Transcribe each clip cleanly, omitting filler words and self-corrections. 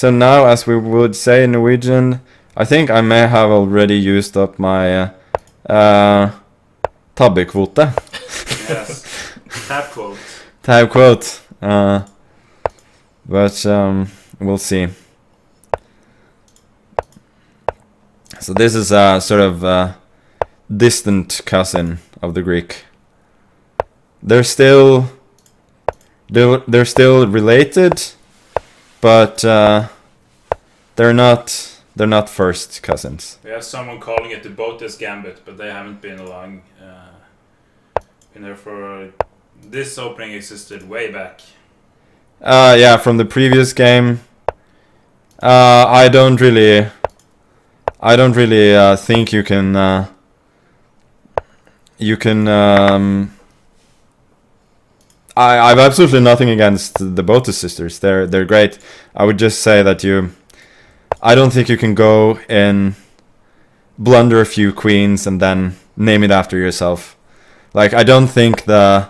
So now, as we would say in Norwegian, I think I may have already used up my tabbekvote. Yes. Tab quote. Tab quote. But we'll see. So this is a sort of distant cousin of the Greek. They're still related, but they're not first cousins. We have someone calling it the Botes Gambit, but they haven't been along. Been there for this opening existed way back. Yeah, from the previous game. I don't really think you can. I have absolutely nothing against the Botus sisters. They're great. I would just say that I don't think you can go and blunder a few queens and then name it after yourself. Like, I don't think the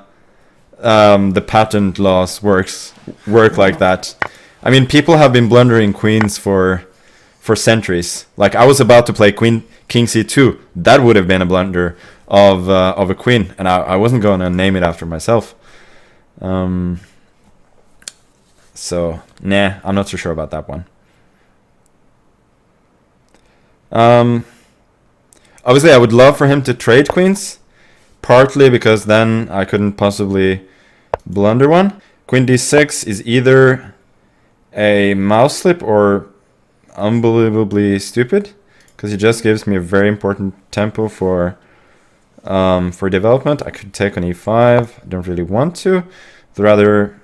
patent laws work like that. I mean, people have been blundering queens for centuries. Like, I was about to play King C2. That would have been a blunder of a queen, and I wasn't going to name it after myself. So, nah, I'm not so sure about that one. Obviously, I would love for him to trade queens, partly because then I couldn't possibly blunder one. Queen d6 is either a mouse slip or unbelievably stupid, because it just gives me a very important tempo for development. I could take on e5. I don't really want to. I'd rather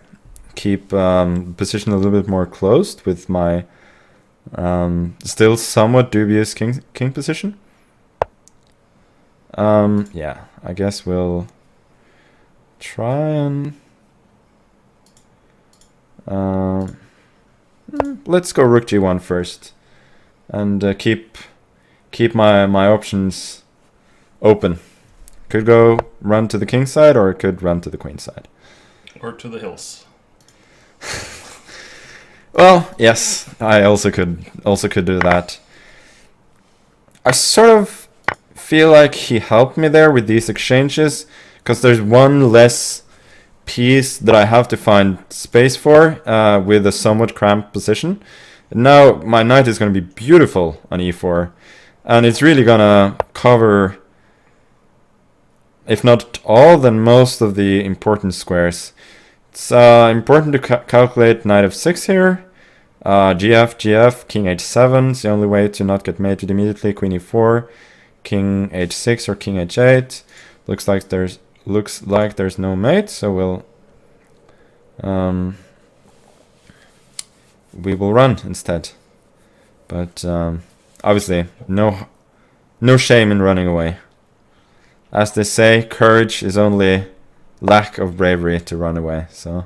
keep position a little bit more closed with my still somewhat dubious king position. Yeah, I guess we'll try and let's go rook g1 first, and keep my options open. Could go run to the king side, or it could run to the queen side, or to the hills. Well, yes, I also could do that. I sort of feel like he helped me there with these exchanges, because there's one less piece that I have to find space for with a somewhat cramped position. And now my knight is going to be beautiful on e4, and it's really going to cover, if not all, then most of the important squares. It's important to calculate knight f6 here. GF, king h7 is the only way to not get mated immediately. Queen e4, king h6 or king h8. Looks like there's no mate, so we will run instead. But obviously, no shame in running away. As they say, courage is only lack of bravery to run away. So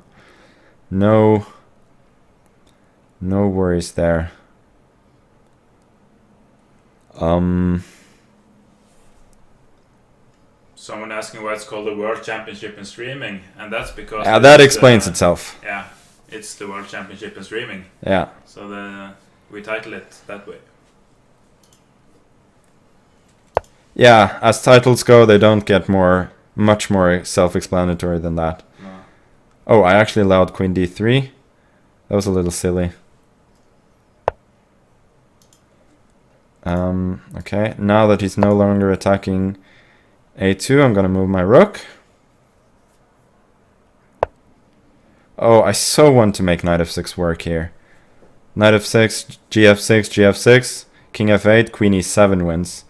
no worries there. Someone asking why it's called the World Championship in Streaming, and that's because that explains itself. Yeah, it's the World Championship in Streaming. Yeah. So we title it that way. Yeah, as titles go, they don't get much more self-explanatory than that. No. Oh, I actually allowed queen d3. That was a little silly. Okay, now that he's no longer attacking a2, I'm gonna move my rook. Oh, I so want to make knight f6 work here. Knight f6, gf6, gf6, king f8, queen e7 wins.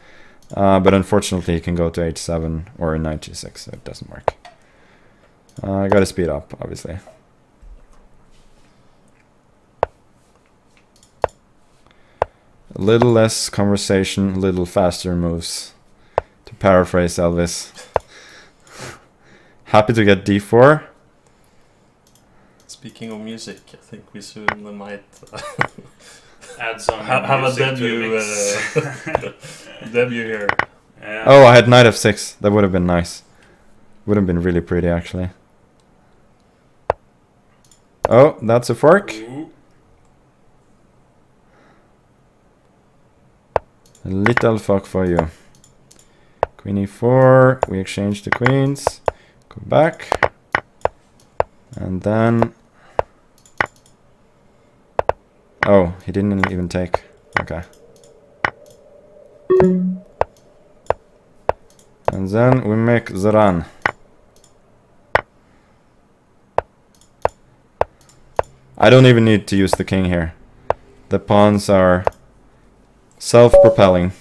But unfortunately, he can go to h7 or knight g6, so it doesn't work. I gotta speed up, obviously. A little less conversation, a little faster moves. To paraphrase Elvis. Happy to get d4. Speaking of music, I think we soon might add some have a debut debut here. Yeah. Oh, I had knight f6. That would have been nice. Would have been really pretty, actually. Oh, that's a fork. Ooh. A little fuck for you. Queen e4, we exchange the queens, go back, and then... Oh, he didn't even take. Okay. And then we make the run. I don't even need to use the king here. The pawns are self-propelling.